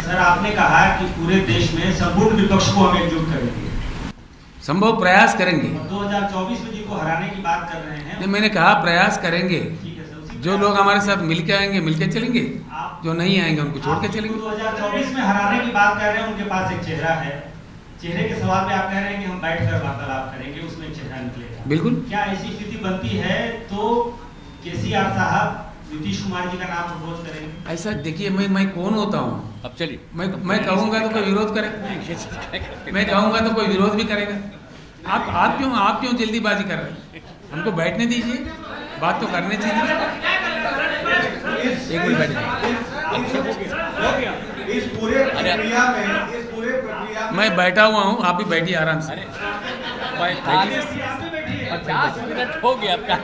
Sir, आपने कहा कि पूरे देश में संपूर्ण विपक्ष को हम एकजुट करेंगे, संभव प्रयास करेंगे। 2024 में जिनको हराने की बात कर रहे हैं, नहीं, मैंने कहा प्रयास करेंगे। ठीक है सर, उसी जो लोग हमारे साथ मिलके आएंगे मिलके चलेंगे, जो नहीं आएंगे उनको छोड़ के चलेंगे। 2024 में हराने की बात कर रहे हैं, उनके पास एक चेहरा है, चेहरे के सवाल पे आप कह रहे हैं कि हम बैठकर वार्तालाप करेंगे, उसमें चेहरा निकलेगा। बिल्कुल। क्या ऐसी स्थिति बनती है तो केसीआर साहब नीतीश कुमार जी का नाम प्रपोज करेंगे? ऐसा देखिए, मैं कौन होता हूँ? अब चलिए, मैं कहूँगा तो कोई विरोध करेगा, मैं कहूँगा तो कोई विरोध भी करेगा। आप क्यों जल्दीबाजी कर रहे हैं? हमको बैठने दीजिए, बात तो करने चाहिए। एक मिनट बैठिए। इस पूरे प्रक्रिया में मैं बैठा हुआ हूँ, आप भी बैठिए आराम से। 50 मिनट हो गया आपका।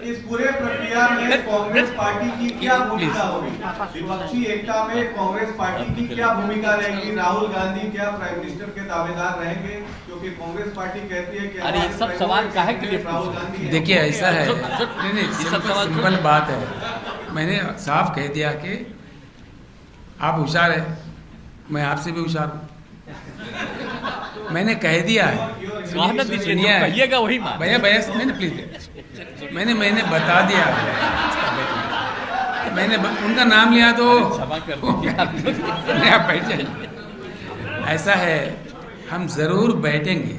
इस पूरे प्रक्रिया में कांग्रेस पार्टी की क्या भूमिका होगी? विपक्षी एकता में कांग्रेस पार्टी की क्या भूमिका रहेगी? राहुल गांधी क्या प्राइम मिनिस्टर के दावेदार रहेंगे? क्योंकि कांग्रेस पार्टी कहती है कि अरे ये सब सवाल काहे के लिए राहुल गांधी। देखिए ऐसा है, नहीं, सिंपल बात है। मैंने साफ कह दिया कि आप होशियार है, मैं आपसे भी होशियार हूँ। मैंने कह दिया है, कहिएगा वही मान। भैया नहीं प्लीज, मैंने बता दिया है। मैंने उनका नाम लिया तो आप बैठ जाइए। ऐसा है, हम जरूर बैठेंगे।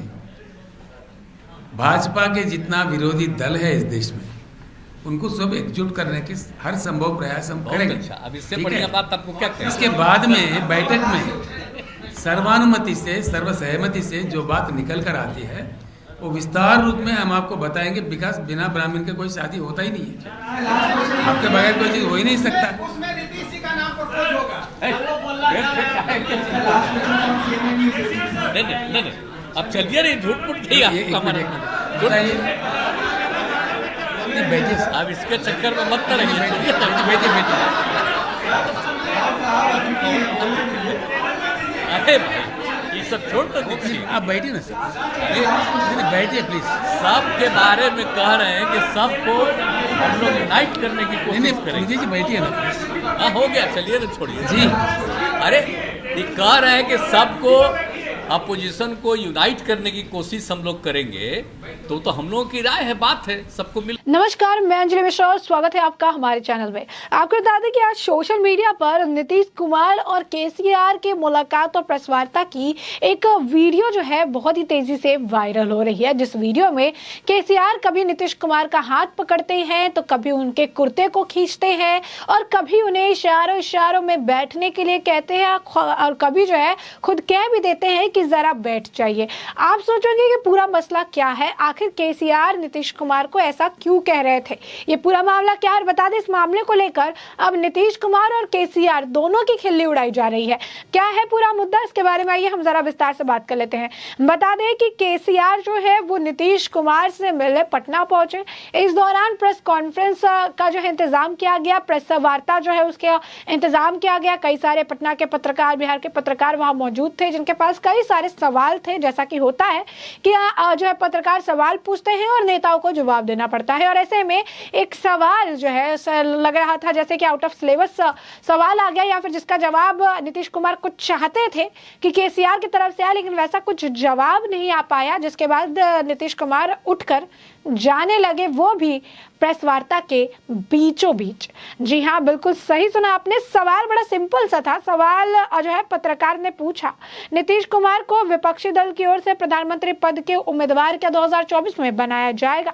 भाजपा के जितना विरोधी दल है इस देश में, उनको सब एकजुट करने के हर संभव प्रयास हम करेंगे। अच्छा, अब इससे बढ़िया बात आपको क्या करें? इसके बाद में बैठक में सर्वानुमति से, सर्वसहमति से जो बात निकल कर आती है वो विस्तार रूप में हम आपको बताएंगे। विकास बिना ब्राह्मण के कोई शादी होता ही नहीं है, आपके बगैर कोई चीज हो ही नहीं सकता। उसमें नीतीश जी का नाम प्रपोज होगा। नहीं, अब चलिए रे, झूठ मूठ बैठिए, अब इसके चक्कर में मत करेंगे। अरे भाई, ये सब छोड़ तो दीजिए, आप बैठिए ना सर, बैठिए प्लीज। सबके बारे में कह रहे हैं कि सबको हम लोग यूनाइट करने की कोशिश करेंगे। जी बैठिए ना। हाँ, हो गया, चलिए ना, छोड़िए जी। अरे ये कह रहे हैं कि सबको, अपोजिशन को यूनाइट करने की कोशिश हम लोग करेंगे, तो हम लोगों की राय है, बात है, सबको मिल। नमस्कार, मैं अंजलि मिश्रा और स्वागत है आपका हमारे चैनल में। आपको बता दें कि आज सोशल मीडिया पर नीतीश कुमार और केसीआर के मुलाकात और प्रेस वार्ता की एक वीडियो जो है बहुत ही तेजी से वायरल हो रही है, जिस वीडियो में केसीआर कभी नीतीश कुमार का हाथ पकड़ते हैं तो कभी उनके कुर्ते को खींचते हैं और कभी उन्हें इशारों में बैठने के लिए कहते हैं और कभी जो है खुद कह भी देते हैं कि जरा बैठ जाइए। आप सोचोगे कि पूरा मसला क्या है, आखिर केसीआर नीतीश कुमार को ऐसा क्यों कह रहे थे, ये पूरा मामला क्या है? बता दें, इस मामले को लेकर अब नीतीश कुमार और केसीआर दोनों की खिल्ली उड़ाई जा रही है। क्या है पूरा मुद्दा, इसके बारे में आइए हम जरा विस्तार से बात कर लेते हैं। बता दें कि केसीआर जो है वो नीतीश कुमार से मिलने पटना पहुंचे। इस दौरान प्रेस कॉन्फ्रेंस का जो है इंतजाम किया गया, प्रेस वार्ता जो है उसके इंतजाम किया गया। कई सारे पटना के पत्रकार, बिहार के पत्रकार वहां मौजूद थे, जिनके पास कई सारे सवाल थे। जैसा कि होता है कि जो है पत्रकार सवाल पूछते हैं और नेताओं को जवाब देना पड़ता है, और ऐसे में एक सवाल जो है लग रहा था जैसे कि आउट ऑफ सिलेबस सवाल आ गया, या फिर जिसका जवाब नीतीश कुमार कुछ चाहते थे कि केसीआर की तरफ से आए, लेकिन वैसा कुछ जवाब नहीं आ पाया, जिसके बाद नीतीश कुमार उठकर जाने लगे, वो भी प्रेस वार्ता के बीचों बीच। जी हाँ, बिल्कुल सही सुना आपने। सवाल बड़ा सिंपल सा था। सवाल जो है पत्रकार ने पूछा, नीतीश कुमार को विपक्षी दल की ओर से प्रधानमंत्री पद के उम्मीदवार क्या 2024 में बनाया जाएगा?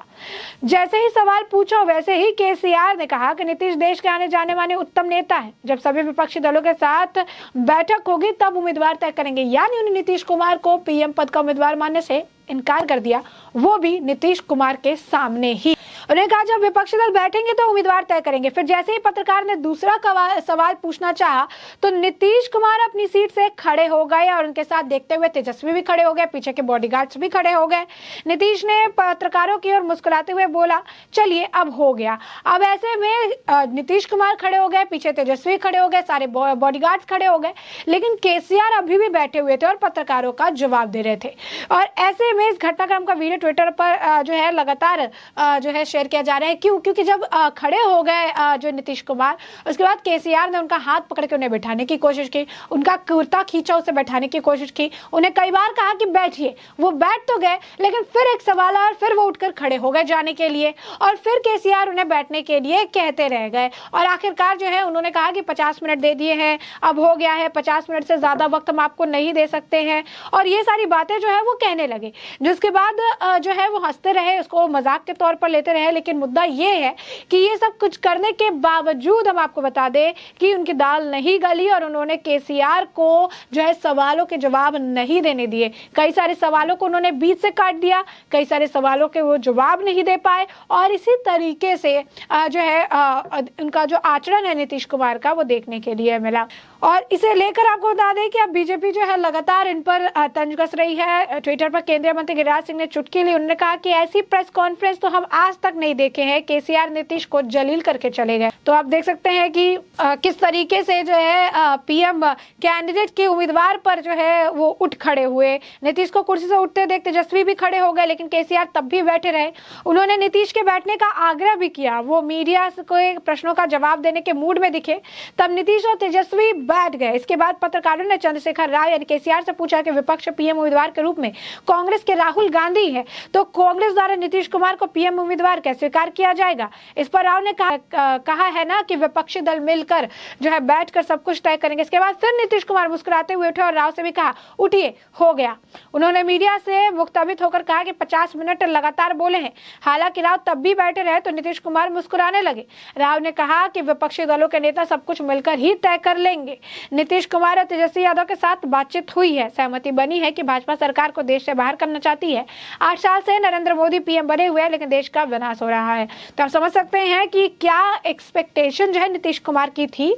जैसे ही सवाल पूछा वैसे ही केसीआर ने कहा कि नीतीश देश के आने जाने माने उत्तम नेता है, जब सभी विपक्षी दलों के साथ बैठक होगी तब उम्मीदवार तय करेंगे। यानी उन्हें नीतीश कुमार को पीएम पद का उम्मीदवार मानने से इनकार कर दिया, वो भी नीतीश कुमार के सामने ही। उन्होंने कहा जब विपक्षी दल बैठेंगे तो उम्मीदवार तय करेंगे। फिर जैसे ही पत्रकार ने दूसरा सवाल पूछना चाहा तो नीतीश कुमार अपनी सीट से खड़े हो गए और उनके साथ देखते हुए तेजस्वी भी खड़े हो गए, पीछे के बॉडीगार्ड्स भी खड़े हो गए। नीतीश ने पत्रकारों की ओर मुस्कुराते हुए बोला, चलिए अब हो गया। अब ऐसे में नीतीश कुमार खड़े हो गए, पीछे तेजस्वी खड़े हो गए, सारे बॉडीगार्ड्स खड़े हो गए, लेकिन केसीआर अभी भी बैठे हुए थे और पत्रकारों का जवाब दे रहे थे। और ऐसे में इस घटनाक्रम का वीडियो ट्विटर पर जो है लगातार जो है शेयर किया जा रहा है। क्यों? क्योंकि जब खड़े हो गए जो नीतीश कुमार, उसके बाद केसीआर ने उनका हाथ पकड़ के उन्हें बैठाने की कोशिश की, उनका कुर्ता खींचा, उसे बैठाने की कोशिश की, उन्हें कई बार कहा कि बैठिए। वो बैठ तो गए, लेकिन फिर एक सवाल आया और फिर वो उठकर खड़े हो गए जाने के लिए, और फिर केसीआर उन्हें बैठने के लिए कहते रह गए। और आखिरकार जो है उन्होंने कहा कि 50 मिनट दे दिए हैं, अब हो गया है, 50 मिनट से ज्यादा वक्त हम आपको नहीं दे सकते हैं, और ये सारी बातें जो है वो कहने लगे। जिसके बाद जो है वो हंसते रहे, उसको मजाक के तौर पर लेते रहे। लेकिन मुद्दा ये है कि ये सब कुछ करने के बावजूद हम आपको बता दें कि उनकी दाल नहीं गली और उन्होंने केसीआर को जो है सवालों के जवाब नहीं देने दिए। कई सारे सवालों को उन्होंने बीच से काट दिया, कई सारे सवालों के वो जवाब नहीं दे पाए, और इसी तरीके से जो है उनका जो आचरण है नीतीश कुमार का वो देखने के लिए मिला। और इसे लेकर आपको बता दें कि अब बीजेपी जो है लगातार इन पर तंज कस रही है। ट्विटर पर केंद्रीय मंत्री गिरिराज सिंह ने चुटकी ली। उन्होंने कहा कि ऐसी प्रेस कॉन्फ्रेंस तो हम आज तक नहीं देखे हैं, केसीआर नीतीश को जलील करके चले गए। तो आप देख सकते हैं कि किस तरीके से जो है पीएम कैंडिडेट के उम्मीदवार पर जो है वो उठ खड़े हुए। नीतीश को कुर्सी से उठते देख तेजस्वी भी खड़े हो गए, लेकिन केसीआर तब भी बैठे रहे। उन्होंने नीतीश के बैठने का आग्रह भी किया, वो मीडिया को प्रश्नों का जवाब देने के मूड में दिखे, तब नीतीश और तेजस्वी बैठ गए। इसके बाद पत्रकारों ने चंद्रशेखर राव यानी केसीआर से पूछा कि विपक्ष पीएम उम्मीदवार के रूप में कांग्रेस के राहुल गांधी है, तो कांग्रेस द्वारा नीतीश कुमार को पीएम उम्मीदवार कैसे स्वीकार किया जाएगा? इस पर राव ने कहा है ना कि विपक्षी दल मिलकर जो है बैठकर सब कुछ तय करेंगे। इसके बाद फिर नीतीश कुमार मुस्कुराते हुए उठे और राव से भी कहा उठिए, हो गया। उन्होंने मीडिया से मुख्ताबित होकर कहा कि 50 मिनट लगातार बोले हैं। हालांकि राव तब भी बैठे रहे तो नीतीश कुमार मुस्कुराने लगे। राव ने कहा कि विपक्षी दलों के नेता सब कुछ मिलकर ही तय कर लेंगे। नीतीश कुमार और तेजस्वी यादव के साथ बातचीत हुई है, सहमति बनी है कि भाजपा सरकार को देश से बाहर करना चाहती है। 8 साल से नरेंद्र मोदी पीएम बने हुए हैं, लेकिन देश का विनाश हो रहा है। तो आप समझ सकते हैं कि क्या एक्सपेक्टेशन जो है नीतीश कुमार की थी।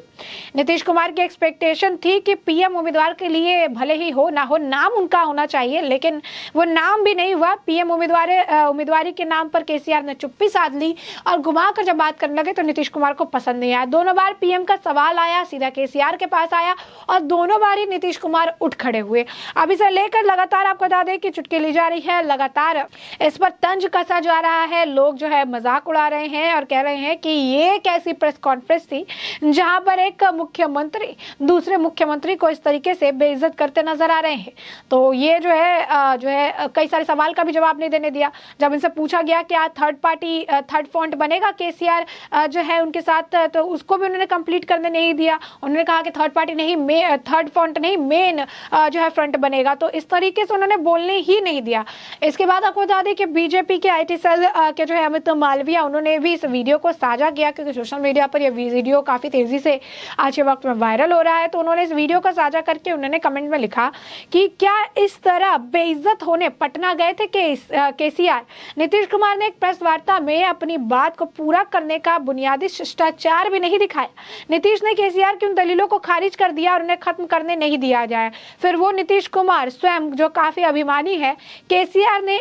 नीतीश कुमार की एक्सपेक्टेशन थी कि पीएम उम्मीदवार के लिए भले ही हो ना हो, नाम उनका होना चाहिए, लेकिन वो नाम भी नहीं हुआ। पीएम उम्मीदवारी के नाम पर केसीआर ने चुप्पी साध ली और घुमा कर जब बात करने लगे तो नीतीश कुमार को पसंद नहीं आया। दोनों बार पीएम का सवाल आया, सीधा केसीआर के पास आया और दोनों बार ही नीतीश कुमार उठ खड़े हुए। अब इसे लेकर लगातार आपको बता दें कि चुटकी ली जा रही है, लगातार इस पर तंज कसा जा रहा है। लोग जो है मजाक उड़ा रहे हैं और कह रहे हैं कि ये कैसी प्रेस कॉन्फ्रेंस थी जहां पर एक मुख्यमंत्री दूसरे मुख्यमंत्री को इस तरीके से बेइज्जत करते नजर आ रहे हैं। तो ये जो है कई सारे सवाल का भी जवाब नहीं देने दिया। जब इनसे पूछा गया कि आज थर्ड फ्रंट बनेगा केसीआर जो है उनके साथ, तो उसको भी उन्होंने कंप्लीट करने नहीं दिया। उन्होंने कहा कि थर्ड फ्रंट नहीं मेन जो है फ्रंट बनेगा। तो इस तरीके से उन्होंने बोलने ही नहीं दिया। इसके बाद आपको बता दें कि बीजेपी के आईटी सेल के जो है अमित मालविया, उन्होंने भी इस वीडियो को साझा किया क्योंकि सोशल मीडिया पर यह वीडियो काफी तेजी से आज के वक्त में वायरल हो रहा है। तो उन्होंने इस वीडियो को साझा करके उन्होंने कमेंट में लिखा कि क्या इस तरह बेइज्जत होने पटना गए थे केसीआर? नीतीश कुमार ने एक प्रेस वार्ता में अपनी बात को पूरा करने का बुनियादी शिष्टाचार भी नहीं दिखाया। नीतीश ने केसीआर की उन दलीलों को खारिज कर दिया और उन्हें खत्म करने नहीं दिया जाए। फिर वो नीतीश कुमार स्वयं जो काफी अभिमानी है, केसीआर ने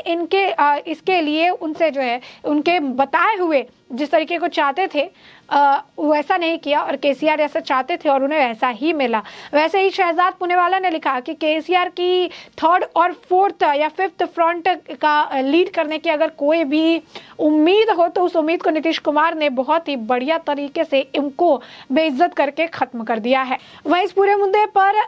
इसके लिए उनसे जो है उनके बताए हुए जिस तरीके को चाहते थे वैसा नहीं किया और केसीआर जैसा चाहते थे और उन्हें वैसा ही मिला। वैसे ही शहजाद पुनेवाला ने लिखा कि केसीआर की थर्ड और फोर्थ या फिफ्थ फ्रंट का लीड करने की अगर कोई भी उम्मीद हो तो उस उम्मीद को नीतीश कुमार ने बहुत ही बढ़िया तरीके से इनको बेइज्जत करके खत्म कर दिया है। वहीं इस पूरे मुद्दे पर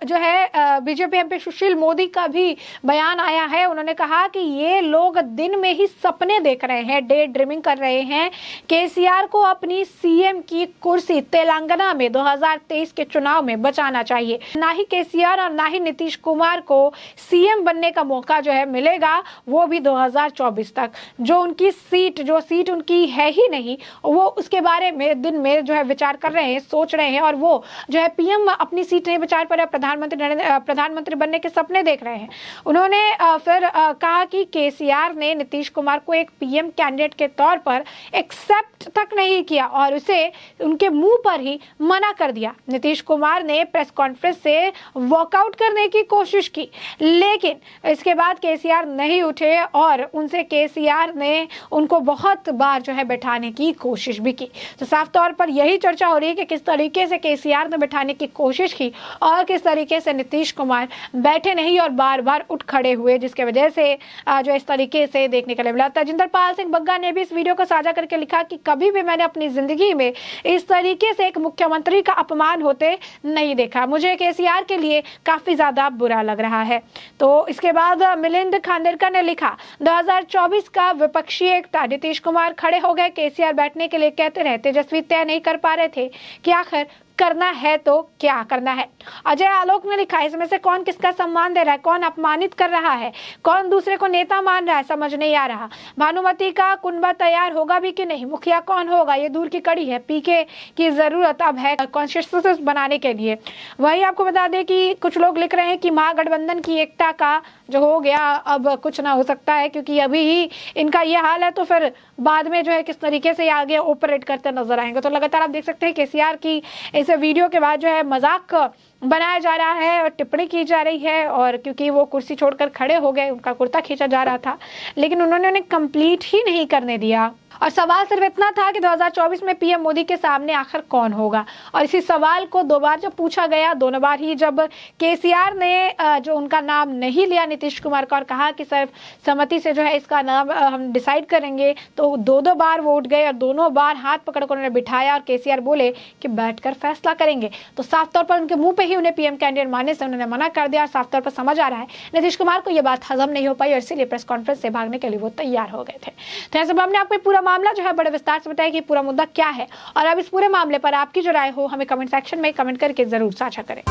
जो है बीजेपी एमपी सुशील मोदी का भी बयान आया है। उन्होंने कहा कि ये लोग दिन में ही सपने देख रहे हैं, डे ड्रीमिंग कर रहे हैं। केसीआर को अपनी सीएम की कुर्सी तेलंगाना में 2023 के चुनाव में बचाना चाहिए। ना ही केसीआर और ना ही नीतीश कुमार को सीएम बनने का मौका जो है मिलेगा, वो भी 2024 तक। जो सीट उनकी है ही नहीं, वो उसके बारे में दिन में जो है विचार कर रहे हैं, सोच रहे हैं और वो जो है पीएम अपनी सीट नहीं बचा पा रहे, प्रधानमंत्री बनने के सपने देख रहे हैं। उन्होंने फिर कहा कि केसीआर ने नीतीश कुमार को एक पीएम कैंडिडेट के तौर पर एक्सेप्ट तक नहीं किया और उसे उनके मुंह पर ही मना कर दिया। नीतीश कुमार ने प्रेस कॉन्फ्रेंस से वॉकआउट करने की कोशिश की, लेकिन इसके बाद केसीआर नहीं उठे और उनसे केसीआर ने उनको बहुत बार जो है बैठाने की कोशिश भी की। तो साफ तौर पर यही चर्चा हो रही है कि किस तरीके से केसीआर ने बैठाने की कोशिश की और किस तरीके से नीतीश कुमार बैठे नहीं और बार बार उठ खड़े हुए, जिसके वजह से जो इस तरीके से देखने के लिए मिला। तजिंदरपाल सिंह बग्गा ने भी इस वीडियो को साझा करके लिखा कि कभी भी मैंने अपनी जिंदगी में इस तरीके से एक मुख्यमंत्री का अपमान होते नहीं देखा, मुझे केसीआर के लिए काफी ज्यादा बुरा लग रहा है। तो इसके बाद मिलिंद खांडेलकर ने लिखा 2024 का विपक्षी एकता, नीतीश कुमार खड़े हो गए, केसीआर बैठने के लिए कहते रहे, तेजस्वी तय नहीं कर पा रहे थे कि आखिर करना है तो क्या करना है। अजय आलोक ने लिखा इसमें से कौन किसका सम्मान दे रहा है, कौन अपमानित कर रहा है, कौन दूसरे को नेता मान रहा है, समझ नहीं आ रहा। भानुमति का कुनबा तैयार होगा भी कि नहीं, मुखिया कौन होगा, ये दूर की कड़ी है, पीके की जरूरत अब है कॉन्स्टिट्यूशन बनाने के लिए। वही आपको बता दें कि कुछ लोग लिख रहे हैं कि महागठबंधन की एकता का जो हो गया अब कुछ ना हो सकता है, क्योंकि अभी ही इनका ये हाल है तो फिर बाद में जो है किस तरीके से आगे ऑपरेट करते नजर आएंगे। तो लगातार आप देख सकते हैं केसीआर की इस वीडियो के बाद जो है मजाक बनाया जा रहा है और टिप्पणी की जा रही है, और क्योंकि वो कुर्सी छोड़कर खड़े हो गए, उनका कुर्ता खींचा जा रहा था, लेकिन उन्होंने उन्हें कंप्लीट ही नहीं करने दिया। और सवाल सिर्फ इतना था कि 2024 में पीएम मोदी के सामने आखिर कौन होगा, और इसी सवाल को दो बार जब पूछा गया, दोनों बार ही जब केसीआर ने जो उनका नाम नहीं लिया नीतीश कुमार का और कहा कि सिर्फ सहमति से जो है इसका नाम हम डिसाइड करेंगे, तो दो बार वो उठ गए और दोनों बार हाथ पकड़कर उन्होंने बिठाया और केसीआर बोले कि बैठकर फैसला करेंगे। तो साफ तौर पर उनके मुंह पे ही उन्हें पीएम कैंडिडेट मानने से उन्होंने मना कर दिया और साफ तौर पर समझ आ रहा है नीतीश कुमार को यह बात हजम नहीं हो पाई और इसीलिए प्रेस कॉन्फ्रेंस से भागने के लिए वो तैयार हो गए थे। तो ऐसे में हमने आपको पूरा मामला जो है बड़े विस्तार से बताया कि पूरा मुद्दा क्या है, और अब इस पूरे मामले पर आपकी जो राय हो हमें कमेंट सेक्शन में कमेंट करके जरूर साझा करें।